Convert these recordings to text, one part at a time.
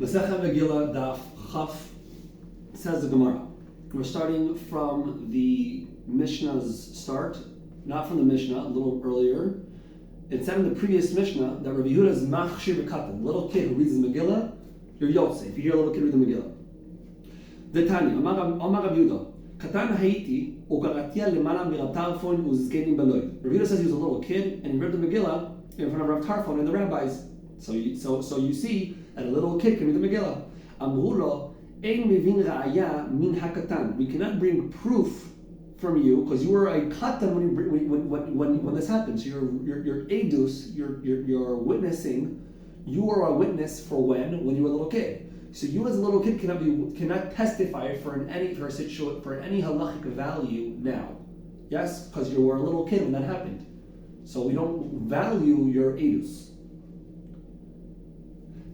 Masechet Megillah Daf Chaf, says the Gemara. We're starting from the Mishnah's start, not from the Mishnah, a little earlier. It said in the previous Mishnah that Rabbi Yehuda is machshir b'katan, the little kid who reads the Megillah, you're yotze, if you hear a little kid read the Megillah. The Tanya, Amar Rabbi Yehuda, Katan Haiti, Ukaratia lemala mirav Tarfon uzkenim beloy. Rabbi Yehuda says he was a little kid and he read the Megillah in front of Rav Tarfon and the rabbis. So you see that a little kid can read the Megillah. Amrulo, ein mivin ra'aya min hakatan. We cannot bring proof from you because you were a katan when this happened. So your edus, you're witnessing. You are a witness for when you were a little kid. So you as a little kid cannot testify for any halachic value now. Yes, because you were a little kid when that happened. So we don't value your edus.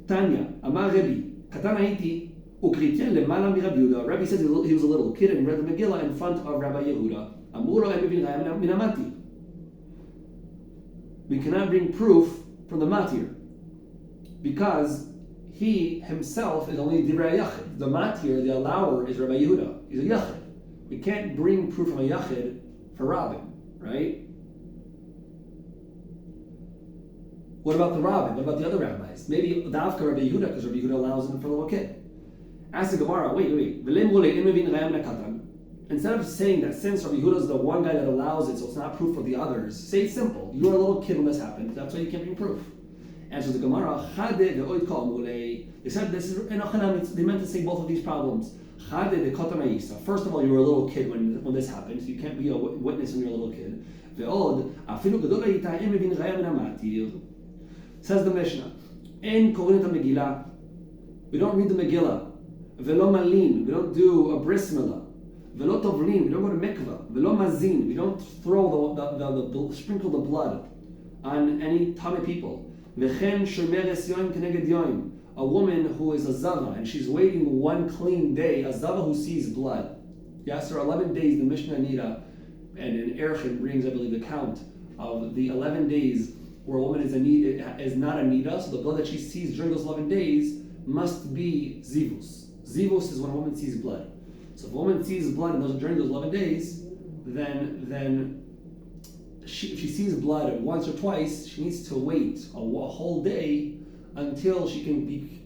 Tanya, Amar Rabbi, Katan Haiti, Ukritien lemala mi Rabbi Yehuda. Rabbi says he was a little kid and he read the Megillah in front of Rabbi Yehuda. Amuro emivin raya min hamati. We cannot bring proof from the matir because he himself is only divrei yachid. The matir, the allower, is Rabbi Yehuda. He's a yachid. We can't bring proof from a yachid for Rabbin, right? What about the Rabbin? What about the other rabbis? Maybe Davka Rabbi Yehuda, because Rabbi Yehuda allows him for a little kid. Ask the Gemara, wait. Instead of saying that since Rabbi Yehuda is the one guy that allows it, so it's not proof for the others, say it simple. You were a little kid when this happened. That's why you can't bring proof. Answers the Gemara, they said this is they meant to say both of these problems. First of all, you were a little kid when this happened, so you can't be a witness when you're a little kid. Says the Mishnah, En korin et megillah. We don't read the Megillah. Velo malin. We don't do a bris milah. Velo tovlin. We don't go to mikvah. Velo mazin. We don't throw the sprinkle the blood on any tamei people. V'chen shomeres yoim keneged yoim. A woman who is a zava and she's waiting one clean day. A zava who sees blood. Yes, there are 11 days. The Mishnah Nida and in Erchin brings, I believe, the count of the 11 days where a woman is not a nida, so the blood that she sees during those 11 days must be zivus. Zivus is when a woman sees blood. So if a woman sees blood during those 11 days, then if she sees blood once or twice, she needs to wait a whole day until she can be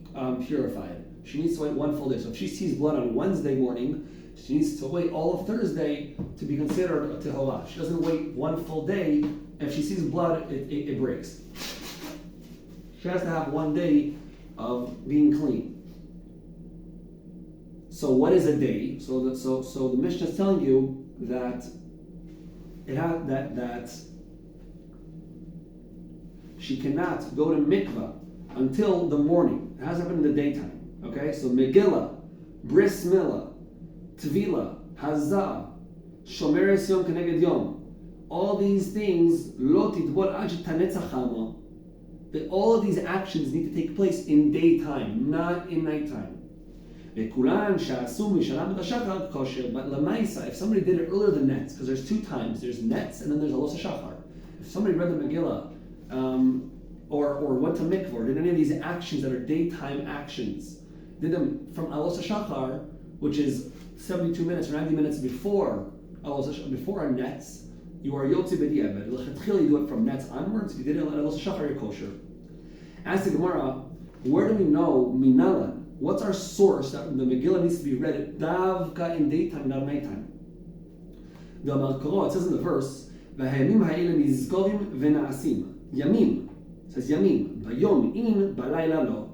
purified. She needs to wait one full day. So if she sees blood on Wednesday morning, she needs to wait all of Thursday to be considered a teholah. She doesn't wait one full day. If she sees blood, it breaks. She has to have one day of being clean. So what is a day? So the Mishnah is telling you that that she cannot go to mikvah until the morning. It has to happen in the daytime. Okay, so Megillah, bris milah, tvila, hazah, shomeres yom keneged yom. All these things, that all of these actions need to take place in daytime, not in nighttime. But lamaisa, if somebody did it earlier than nets, because there's two times, there's nets and then there's alos hashachar. If somebody read the Megillah or went to mikvah or did any of these actions that are daytime actions, did them from alos hashachar, which is 72 minutes or 90 minutes before our nets, you are yotzi b'di'evet. L'chatchila, you do it from nets onwards. If you did it at alos hashachar, you're kosher. Ask the Gemara, where do we know minalan? What's our source that the Megillah needs to be read davka in daytime, not nighttime? The Malkoro, it says in the verse, v'hayamim ha'elim yizkovim v'na'asim. Yamim, it says yamim, b'yom in, b'layla lo.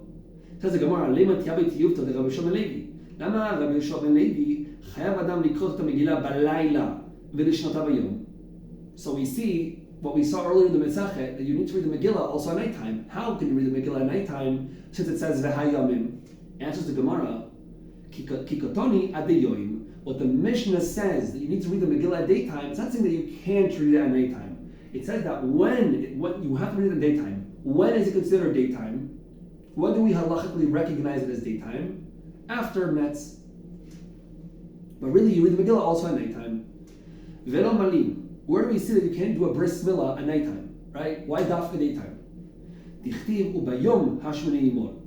It says the Gemara, lema tiyabei tiyuvta de Rabbi Yishua ben Levi. Lama Rabbi Yishua ben Levi chayav adam likrot et Megillah b'layla v'lishnota b'yom. So we see what we saw earlier in the masechet that you need to read the Megillah also at nighttime. How can you read the Megillah at nighttime since it says v'hayamim? Answers the Gemara, kikotoni adeyoim. What the Mishnah says that you need to read the Megillah at daytime, it's not saying that you can't read it at nighttime. It says that what you have to read it at daytime. When is it considered daytime? When do we halachically recognize it as daytime? After nets. But really, you read the Megillah also at nighttime. Velo malim. Where do we see that you can't do a bris milah at nighttime? Right? Why dafka daytime? Dichtiv ubayom hashmini yimor.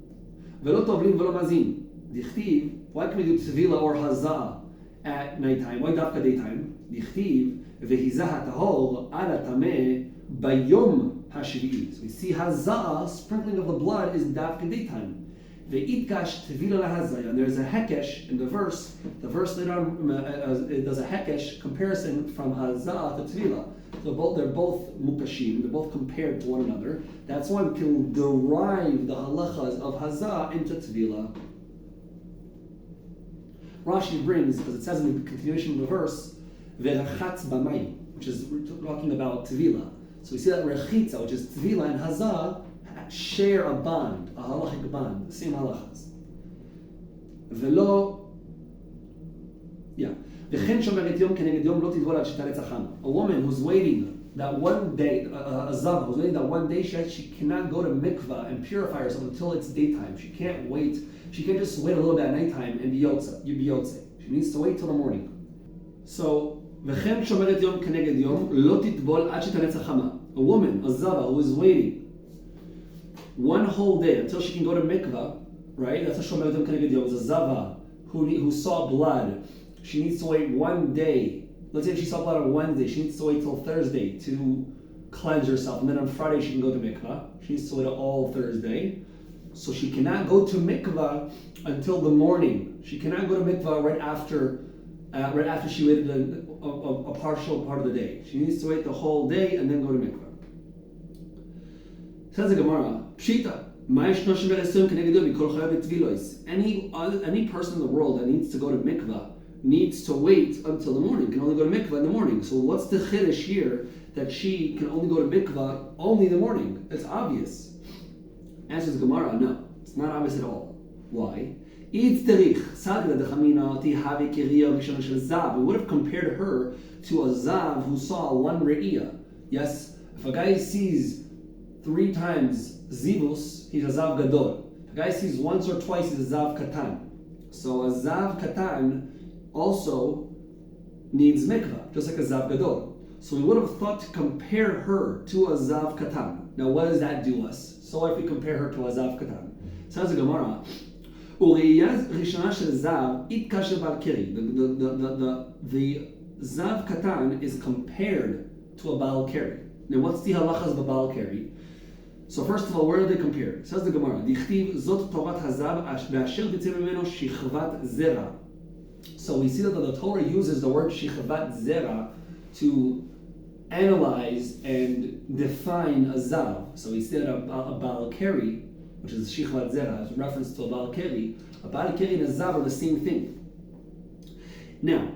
ולא טובלים ולא מזים. דכתיב, why can we do tvila or hazah at nighttime? Why דווקא daytime? דכתיב, והיזה הטהור על הטמא ביום השביעי. So we see hazah, sprinkling of the blood, is דווקא daytime. Ve'itkash tvila lahazaya. And there's a hekesh in the verse. The verse later on it does a hekesh comparison from hazah to tvila. So they're both mukashim. They're both compared to one another. That's why we can derive the halachas of hazah into tvila. Rashi brings, because it says in the continuation of the verse, ve'rachatz b'mayim, which is talking about tvila. So we see that rechitza, which is tvila and hazah, share a bond, a halachic bond, the same halachas. Velo, וכן שומרת יום כנגד יום לא תטבול עד שתעלה צחנה. A woman who's waiting that one day, a zav who's waiting that one day, she cannot go to mikvah and purify herself until it's daytime. She can't wait. She can't just wait a little bit at nighttime and be yotze. She needs to wait till the morning. So, וכן שומרת יום כנגד יום לא תטבול עד שתעלה צחנה. A woman, a zava, who is waiting one whole day until she can go to mikvah, right? That's a shomeret yom keneged yom. It's a zava who saw blood. She needs to wait one day. Let's say if she saw blood on Wednesday, she needs to wait till Thursday to cleanse herself, and then on Friday she can go to mikvah. She needs to wait all Thursday, so she cannot go to mikvah until the morning. She cannot go to mikvah right after she waited a partial part of the day. She needs to wait the whole day and then go to mikvah. Says the Gemara, Pshita, any person in the world that needs to go to mikvah needs to wait until the morning, can only go to mikvah in the morning. So what's the chiddush here that she can only go to mikvah only in the morning? It's obvious. Answers the Gemara, no, it's not obvious at all. Why? We would have compared her to a zav who saw one re'iyah. Yes, if a guy sees 3 times zivus, he's a zav gadol. If a guy sees once or twice, he's a zav katan. So a zav katan also needs mikvah, just like a zav gadol. So we would have thought to compare her to a zav katan. Now what does that do us? So if we compare her to a zav katan, says the Gemara, the zav katan is compared to a baal keri. Now what's the halachas of a baal keri? So first of all, where are they compared? Says the Gemara, Dichtiv zot Torah hazav ve'asher titzeh mimeno shichvat zera. So we see that the Torah uses the word shichvat zera to analyze and define a zav. So we see that a baal keri, which is shichvat zera, is a reference to a baal keri. A baal keri and a zav are the same thing. Now,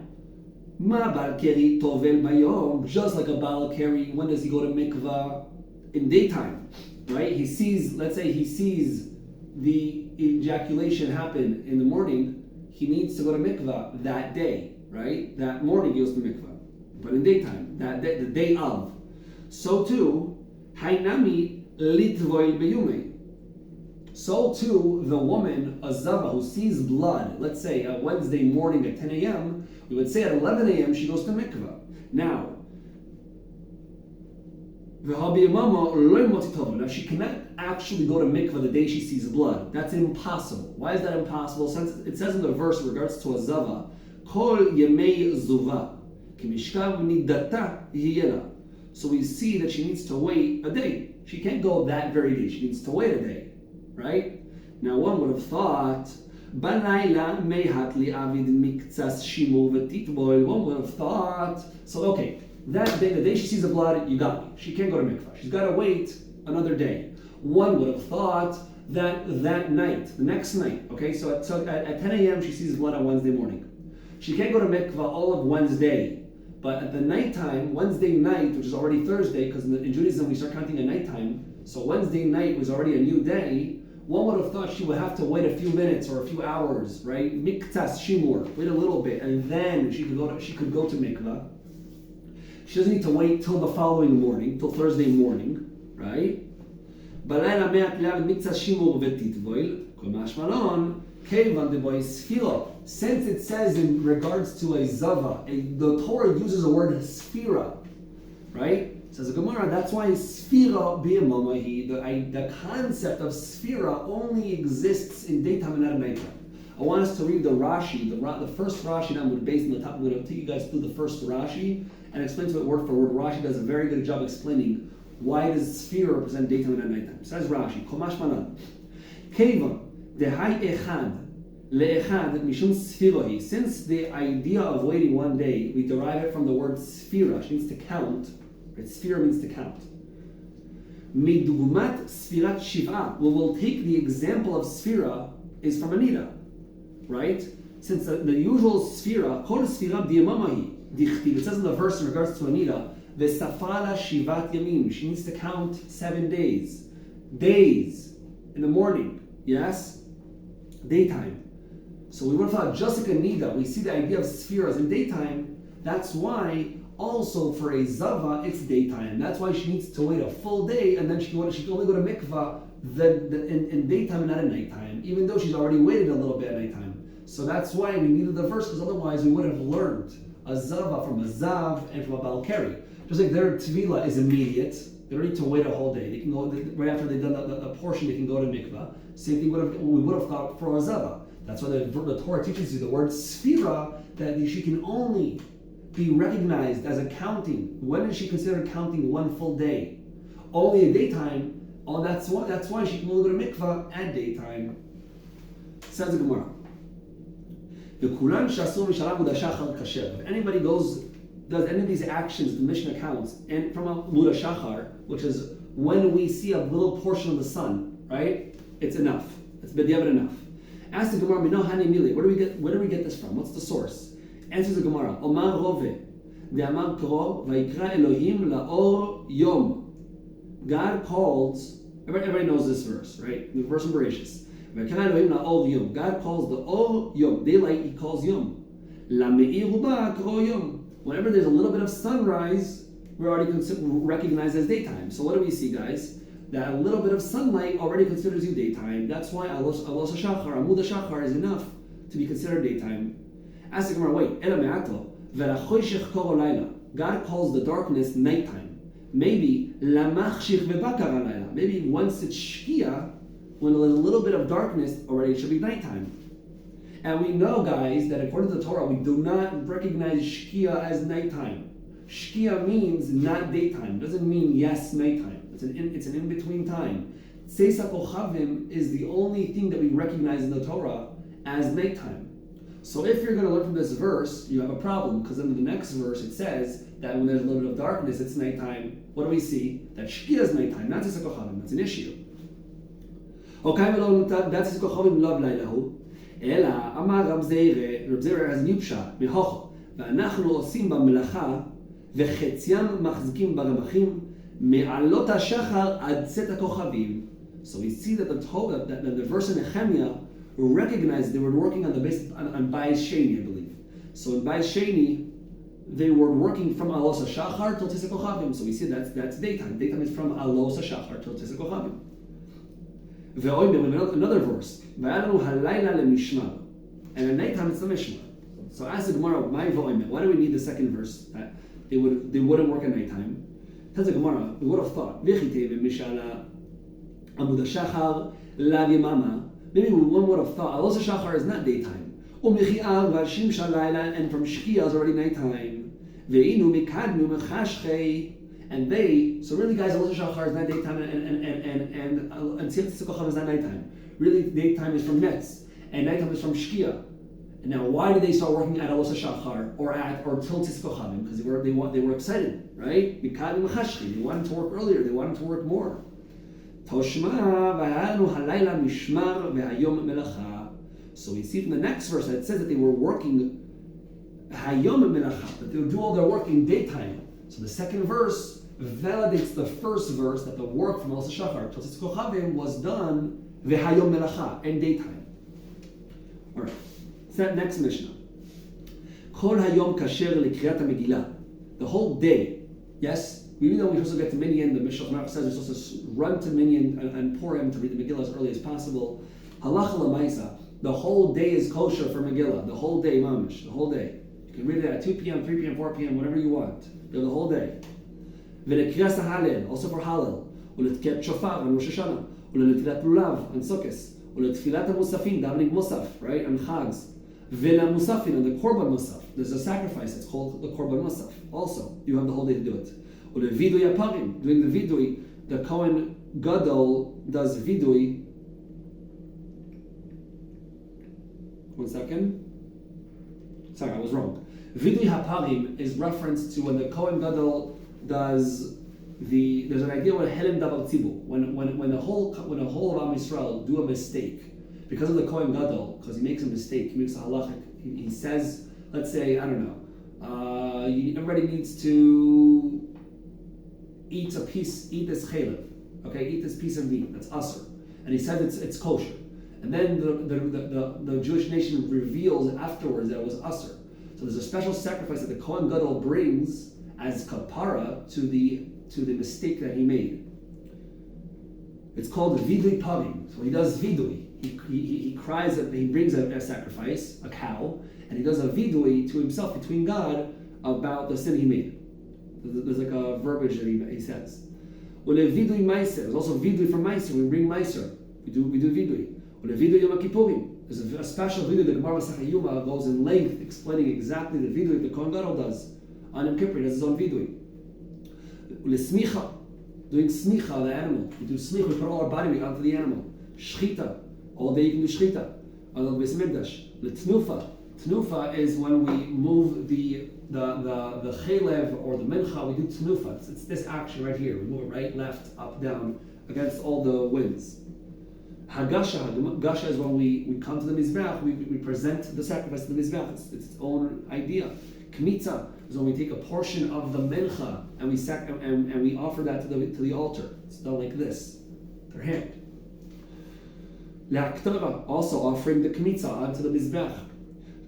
ma baal keri tovel bayom, just like a baal keri, when does he go to mikvah? In daytime, right? He sees, let's say he sees the ejaculation happen in the morning, he needs to go to mikvah that day, right? That morning he goes to mikvah. But in daytime, that day, the day of. So too, hainami litvoil beyume. So too, the woman, a zava, who sees blood, let's say a Wednesday morning at 10 a.m., we would say at 11 a.m. she goes to mikvah. Now, now she cannot actually go to mikvah the day she sees blood. That's impossible. Why is that impossible? Since it says in the verse in regards to a zava, kol yemei zuva, kimishkav nidata yiyela. So we see that she needs to wait a day. She can't go that very day. She needs to wait a day, right? Now one would have thought, balayla mehatli avid miktsas shimu v'titboil. One would have thought, so okay, that day, the day she sees the blood, you got me. She can't go to mikvah. She's got to wait another day. One would have thought that night, the next night, okay, so at 10 a.m. she sees blood on Wednesday morning. She can't go to mikvah all of Wednesday, but at the nighttime, Wednesday night, which is already Thursday, because in Judaism we start counting at nighttime, so Wednesday night was already a new day. One would have thought she would have to wait a few minutes or a few hours, right? Miktas shimur, wait a little bit, and then she could go to mikvah. She doesn't need to wait till the following morning, till Thursday morning, right? Since it says in regards to a zava, the Torah uses the word sphira, right? Says the Gemara, that's why Sfira B'Yamamahi, the concept of Sfira only exists in daytime and not at nighttime. I want us to read the Rashi, the first Rashi that I'm going to base on the top. I'm going to take you guys through the first Rashi and explain to it word for word. Rashi does a very good job explaining why does Sfira represent daytime and not nighttime. Says Rashi, Komash Manan, Keva, Dehai Echad, Le'echad Mishum Sfirohi. Since the idea of waiting one day, we derive it from the word Sfira, which means to count. Right? Sfira means to count. Midugumat Sfirat Shiva. We will take the example of Sfira is from Anita, right? Since the usual Sfira, Kol Sfira B'Yamamahi, Dichtiv. It says in the verse in regards to Anita, V'Safala Shivat Yamim. She needs to count 7 days. Days in the morning. Yes? Daytime. So we would have thought just like Anita, we see the idea of Sfiras in daytime. That's why also for a Zava, it's daytime. That's why she needs to wait a full day, and then she can only go to mikvah in daytime and not at nighttime, even though she's already waited a little bit at nighttime. So that's why we needed the verse, because otherwise we would have learned a Zava from a Zav and from a Balkari. Just like their Tvila is immediate, they don't need to wait a whole day. They can go, right after they've done the portion, they can go to mikvah. Same thing we would have thought for a Zava. That's why the Torah teaches you the word Sfira, that she can only be recognized as a counting. When is she considered counting one full day? Only at daytime. Oh, that's why she can only go to mikvah at daytime. Says the Gemara. If anybody does any of these actions, the Mishnah counts, and from a Muda Shachar, which is when we see a little portion of the sun, right? It's enough. It's b'diavad enough. Ask the Gemara, where do we get this from? What's the source? Answers the Gemara, Omar Rove, De'amar Kro, Vayikra Elohim la'or yom. God calls, everybody knows this verse, right? The verse in Bereshis. Vayikra Elohim la'or yom. God calls the or yom, daylight, he calls yom. La'me'ir ba kro yom. Whenever there's a little bit of sunrise, we're already recognized as daytime. So what do we see, guys? That a little bit of sunlight already considers you daytime. That's why Alos HaShachar, Amud HaShachar is enough to be considered daytime. Ask the Gemara, wait, God calls the darkness nighttime. Maybe maybe once it's shkia, when there's a little bit of darkness, already it should be nighttime. And we know, guys, that according to the Torah, we do not recognize shkia as nighttime. Shkia means not daytime. It doesn't mean yes, nighttime. It's an in-between time. Tzeis HaKochavim is the only thing that we recognize in the Torah as nighttime. So if you're going to learn from this verse, you have a problem, because in the next verse it says that when there's a little bit of darkness, it's nighttime. What do we see? That Shkia is nighttime, not Tzeis HaKochavim. That's an issue. אלא אמר רב זירא has a new pshat, מהוכו, ואנחנו עושים במלאכה וחציים מחזיקים ברמחים מעלות השחר עד צאת הכוכבים. So we see that the Torah, that the verse in Nehemiah recognized they were working on the base on Bayis Sheni, I believe. So in Bayis Sheni, they were working from Alos HaShachar till Tzis HaKochavim. So we see that's daytime. Daytime is from Alos HaShachar till Tzis HaKochavim. Another verse. And at nighttime it's the Mishmar. So ask the Gemara, why do we need the second verse? That they wouldn't work at nighttime. Tells the Gemara, we would have thought, maybe one would have thought, Alos HaShachar is not daytime. And from Shkia is already nighttime. And they, so really guys, Alos HaShachar is not daytime and Tzis HaKochavim is not nighttime. Really, daytime is from Netz, and nighttime is from Shkia. And now, why did they start working at Alos HaShachar or till Tzis HaKochavim? Because they were excited, right? They wanted to work earlier. They wanted to work more. So we see from the next verse that it says that they were working hayom melacha, that they would do all their work in daytime. So the second verse validates the first verse that the work from Alos HaShachar till Tzis HaKochavim was done v'hayom melacha in daytime. All right. That next Mishnah. Kol hayom kasher lekriyat megillah. The whole day. Yes, we know we're supposed to get to Minyan. The Mishnah says we're supposed to run to Minyan and Purim to read the Megillah as early as possible. Halacha l'maisa. The whole day is kosher for Megillah. The whole day, mamish. The whole day. You can read it at 2 p.m., 3 p.m., 4 p.m., whatever you want. You have the whole day. ולקריאת ההלל, also for Hallel, ולתקיעת שופר on Rosh Hashanah, ולנטילת לולב on Sukkot, ולתפילת המוספים, davening musaf, right, on Chags, ולמוספין, on the korban musaf. There's a sacrifice, it's called the korban musaf. Also, you have the whole day to do it. ולvidui aparim, doing the vidui, the Kohen Gadol does vidui. One second. Sorry, I was wrong. Vidui haparim is reference to when the Kohen Gadol does there's an idea what Helim Dabal Tzibu, when the whole of Am Yisrael do a mistake because of the Kohen Gadol, because he makes a mistake, he makes a halachic. He says, let's say, I don't know, everybody needs to eat this chalev, okay, eat this piece of meat that's asr, and he said it's kosher, and then the Jewish nation reveals afterwards that it was asr. So there's a special sacrifice that the Kohen Gadol brings as kapara to the mistake that he made. It's called vidui pavim. So he does vidui. He cries that he brings a sacrifice, a cow, and he does a vidui to himself between God about the sin he made. There's like a verbiage that he says. Vidui meiser. There's also vidui for meiser. We bring meiser. We do vidui. Vidui yom kippurim. There's a special vidui. The Gemara Masechet Yuma goes in length explaining exactly the vidui the Kohen Gadol does on Yom Kippur. He does his own vidui. Smicha, doing smicha on the animal. We do smicha, we put all our body weight onto the animal. Shchita, all day you can do shchita. On the Beis Mikdash. Tnufa is when we move the chalev or the mincha, we do tnufa. It's this action right here. We move it right, left, up, down, against all the winds. Hagasha is when we come to the Mizbeach, we present the sacrifice to the Mizbeach. It's its own idea. Kmitza is when we take a portion of the mincha and we offer that to the altar. It's done like this, their hand. Le'aktara, also offering the kmitza onto the mizbech.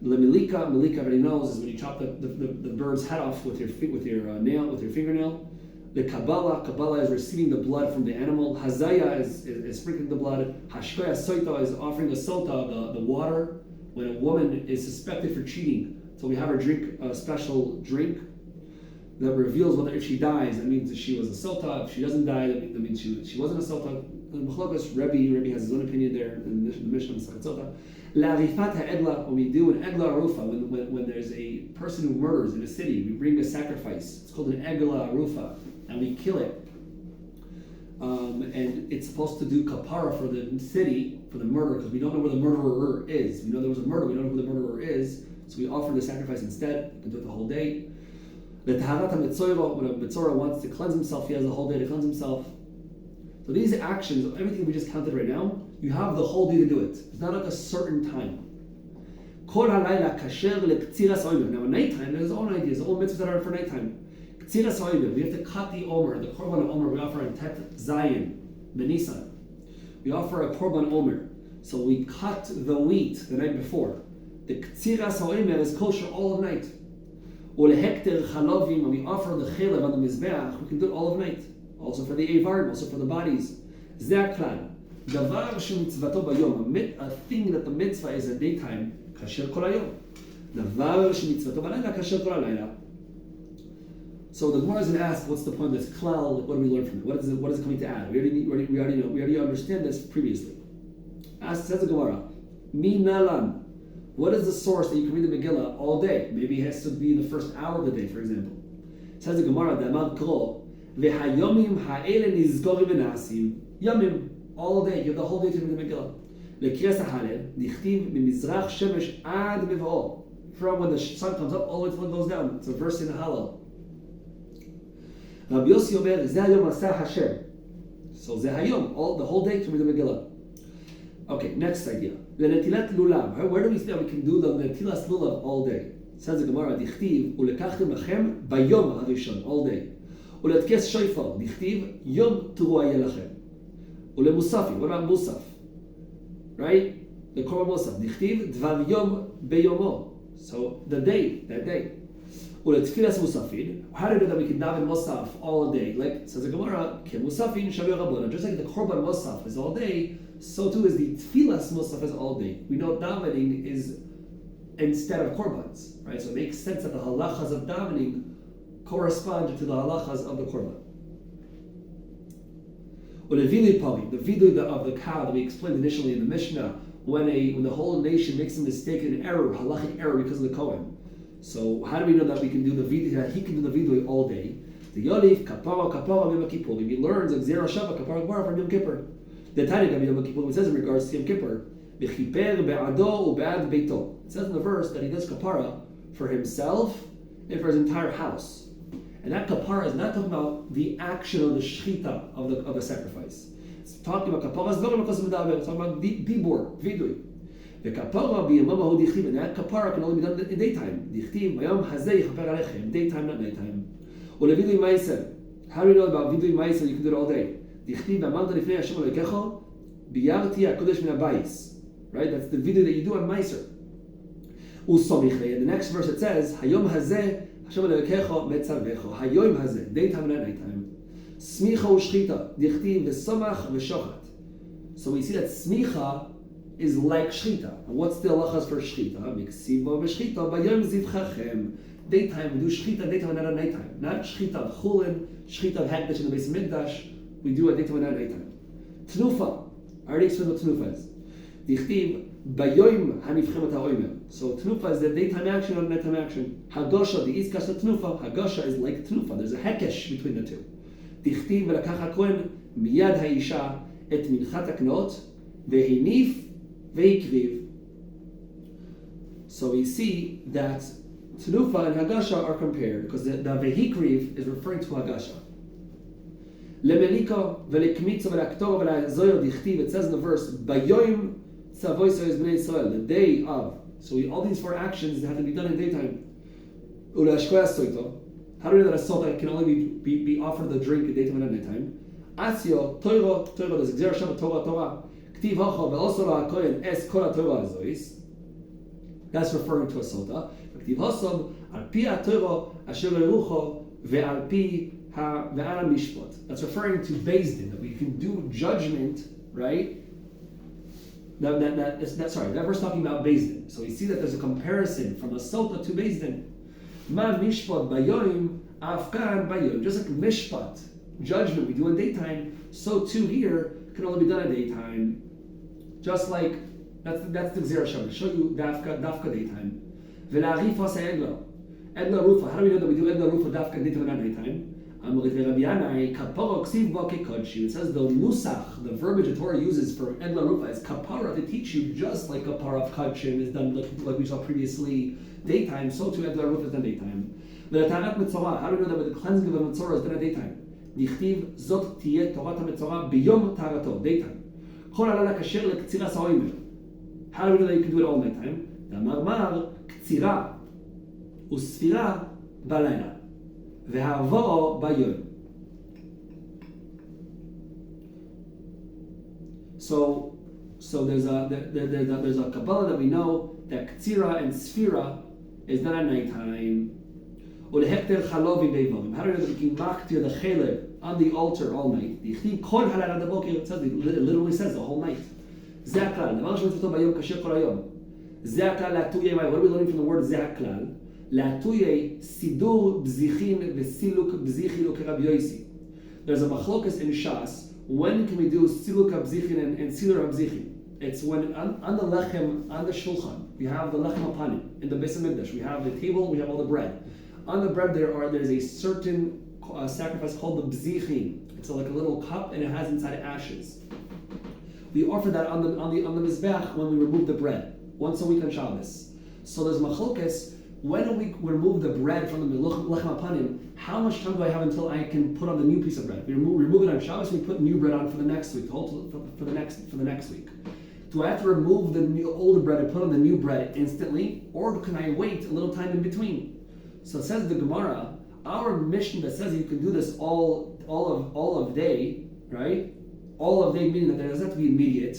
Le'milika, everybody knows, is when you chop the bird's head off with your fingernail. The Kabbalah is receiving the blood from the animal. Hazaya is sprinkling the blood. Hashkoya soita is offering the sota, the water, when a woman is suspected for cheating. So we have her drink a special drink that reveals whether if she dies, that means that she was a sota. If she doesn't die, that means she wasn't a sota. Rebbe has his own opinion there in the Mishnah of Sota. La'arifat ha'egla, when we do an egla arufa, when there's a person who murders in a city, we bring a sacrifice. It's called an egla arufa, and we kill it. And it's supposed to do kapara for the city, for the murder, because we don't know where the murderer is. We know there was a murder, we don't know who the murderer is, so we offer the sacrifice instead. We can do it the whole day. When a Metzora wants to cleanse himself, he has a whole day to cleanse himself. So these actions, everything we just counted right now, you have the whole day to do it. It's not like a certain time. Now at nighttime, there's own ideas, all mitzvahs that are for nighttime. We have to cut the omer, the korban omer we offer on Tet Zayin, Benisan. We offer a korban omer. So we cut the wheat the night before. The ktsiras ha'omer is kosher all of night. When we offer the chalev on the mizbeach, we can do it all of night. Also for the Eivarim, also for the bodies. Ze'aklal. Davar shemitzvato bayom. A thing that the mitzvah is at daytime, kasher kol hayom. Davar shemitzvato balayla, kasher kol halayla. So the Gemara is going to ask, what's the point of this klal? What do we learn from it? What is it coming to add? We already understand this previously. Says the Gemara, Mi nalan. What is the source that you can read the Megillah all day? Maybe it has to be in the first hour of the day, for example. Says the Gemara, Damad Kro. V'hayomim ha'ele nizgorim v'nasim. Yomim, all day. You have the whole day to read the Megillah. L'kiras ha'halel, nichtiv b'mizrach shemesh ad mev'o. From when the sun comes up all the way till it goes down. It's a verse in the Hallel. Rabbi Yossi Omer, Zeh hayom asah Hashem. So Zeh hayom, the whole day to read the Megillah. Okay, next idea. L'netilat lulav. Where do we say we can do the netilas lulav all day? Says the Gemara, dichtiv u'lekachtem lachem bayom harishon, all day. ולתקס שופר, נכתיב יום תרועה יהיה לכם. ולמוספי, what about musaf? Right? The korban musaf, נכתיב דבר יום ביומו. So the day, that day. ולתפילת מוספין, how do we know that we can daven musaf all day? Like, says the Gemara, כמוספין שווה רבונה. Just like the korban musaf is all day, so too is the tfilas musaf is all day. We know davening is instead of korbans, right? So it makes sense that the halachas of davening correspond to the halachas of the korban. Or the vidui of the cow that we explained initially in the Mishnah, when the whole nation makes a mistake, an error, halachic error because of the Kohen. So how do we know that we can do the vidui, that he can do the vidui all day? The Yolif, kapara, Yom Kippur. He learns of Zera Shabbat, kapara, from Yom Kippur. The Tanya of Yom Kippur, it says in regards to Yom Kippur, B'chiper be'ado u'be'ad beito. It says in the verse that he does kapara for himself and for his entire house. And that kapara is not talking about the action of the shechita of the sacrifice. It's talking about kapara. It's talking about dibur, vidui. The kapara b'yamam dichtiv, and that kapara can only be done in daytime. Dichtiv b'yam hazeh yichaper alechem, daytime, not nighttime. Or the vidui ma'aser. How do we know about vidui ma'aser? You can do it all day. Dichtiv b'amanta lifnei Hashem alekecho b'yarti hakodesh min habayis. Right, that's the vidui that you do on ma'aser. Usomichei. And the next verse it says hayom hazeh. Hayom hazeh, daytime and nighttime. Smicha u'shchita, dichtiv v'somach v'shochat. So we see that smicha is like shchita. And what's the halachas for shchita? Miksiva v'shchita, bayom zivchachem. Daytime we do shchita, daytime and not nighttime. Not shchita of chulin, shchita of hekdesh in the base of mikdash. We do it daytime and not nighttime. Tnufa. I already explained what tnufa is. Dichtiv Bayoim hanifchem ha'omer. So tnufa is the daytime action or nighttime action. Hagosha, the iskash tnufa. Hagosha is like tnufa. There's a hekesh between the two. Dichtiv v'lakach hakohen miyad ha'isha et minchat haknot vehinif veikriv. So we see that tnufa and hagasha are compared because the vehikriv is referring to hagasha. Lemelika v'lekmitza v'laktora v'lazoyer dichtiv. It says in the verse Bayoim. The day of. So all these four actions have to be done in daytime. How do we know that a sota can only be offered the drink in daytime and at nighttime? Asio, Torah, there's Xer Shabbat, Torah. Ktiv hacha ve'oso la'hakohen es kol ha'torah azois. That's referring to a sota. Ktiv hasob al pi ha'torah asher erucho ve'al pi ve'al mishpat. That's referring to Beis Din, that we can do judgment, right? That verse talking about Beis Din. So we see that there's a comparison from a sota to Beis Din. Ma mishpat bayoim, afkan bayoim. Just like mishpat, judgment we do in daytime, so too here can only be done in daytime. Just like that's the Xer Shabbat. Show you dafka daytime. Ve'la'arifa se'edla. Edla rufa. How do we know that we do edla rufa dafka daytime and not nighttime? It says the nusach, the verbiage the Torah uses for edla rufa is kapara to teach you just like kapara of kachim is done like we saw previously daytime, so too edla rufa is done daytime. How do we know that with the cleansing of a mitzvah is done at daytime? Dichtiv zot tiyeh torat ha-mitzvah biyom tarato, daytime. Kol alala kasher lektzira sa'oimer. How do we know that you can do it all nighttime? Damar ktzira usfira balayla. So there's a Kabbalah that we know that Ktsira and Sfira is done at nighttime. How do we know that we can maktir the chelev on the altar all night? It literally says the whole night. What are we learning from the word Zaklal? La'atuye sidur bzichin v'siluk bzichinu kerab yoisi. There's a machlokas in Shas. When can we do siluk bzichin and sidur bzichin? It's when on the lechem, on the shulchan, we have the lechem apanim in the Beis Hamikdash. We have the table, we have all the bread. On the bread there's a certain sacrifice called the bzichin. It's like a little cup and it has inside ashes. We offer that on the mizbech when we remove the bread once a week on Shabbos. So there's machlokas. When we remove the bread from the lechem apanim, how much time do I have until I can put on the new piece of bread? We remove it on Shabbos, we put new bread on for the next week, for the next week. Do I have to remove the older bread and put on the new bread instantly, or can I wait a little time in between? So it says the Gemara, our mission that says you can do this all of day, right? All of day meaning that it doesn't have to be immediate.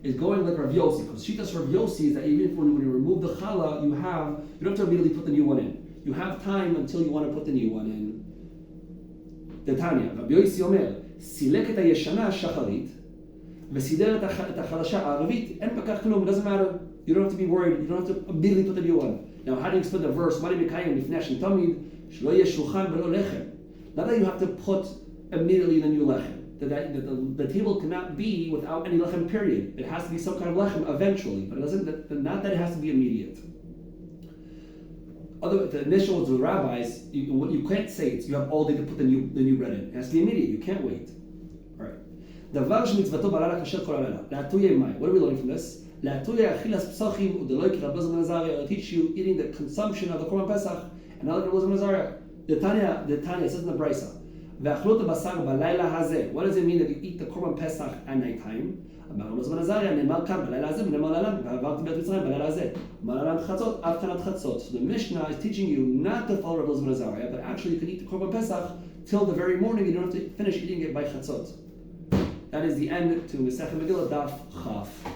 Is going like Rav Yossi, because Shitas Rav Yossi is that even when you remove the challah, you don't have to immediately put the new one in. You have time until you want to put the new one in. The Tanya, Rav Yossi Omer, Silek et hayeshana shacharit, v'sider et hachalasha aravit, en bakach klum, it doesn't matter. You don't have to be worried. You don't have to immediately put the new one. Now, how do you explain the verse? Mari mikayim lifnei tamid, shelo yeh shulchan v'lo lechem. Not that you have to put immediately the new lechem. that the table cannot be without any lechem, period. It has to be some kind of lechem eventually, but it doesn't. Not that it has to be immediate. The initial ones with the rabbis, you can't say it's you have all day to put the new bread in. It has to be immediate. You can't wait. All right. What are we learning from this? It'll teach you eating the consumption of the Korban Pesach and other Rabbi Nazariah. The Tanya says in the Brisa. What does it mean that you eat the Korban Pesach at nighttime? The Mishnah is teaching you not to follow Rabbi Nazariah, but actually you can eat the Korban Pesach till the very morning. You don't have to finish eating it by Chatzot. That is the end to Masechet Megillah Daf Chaf.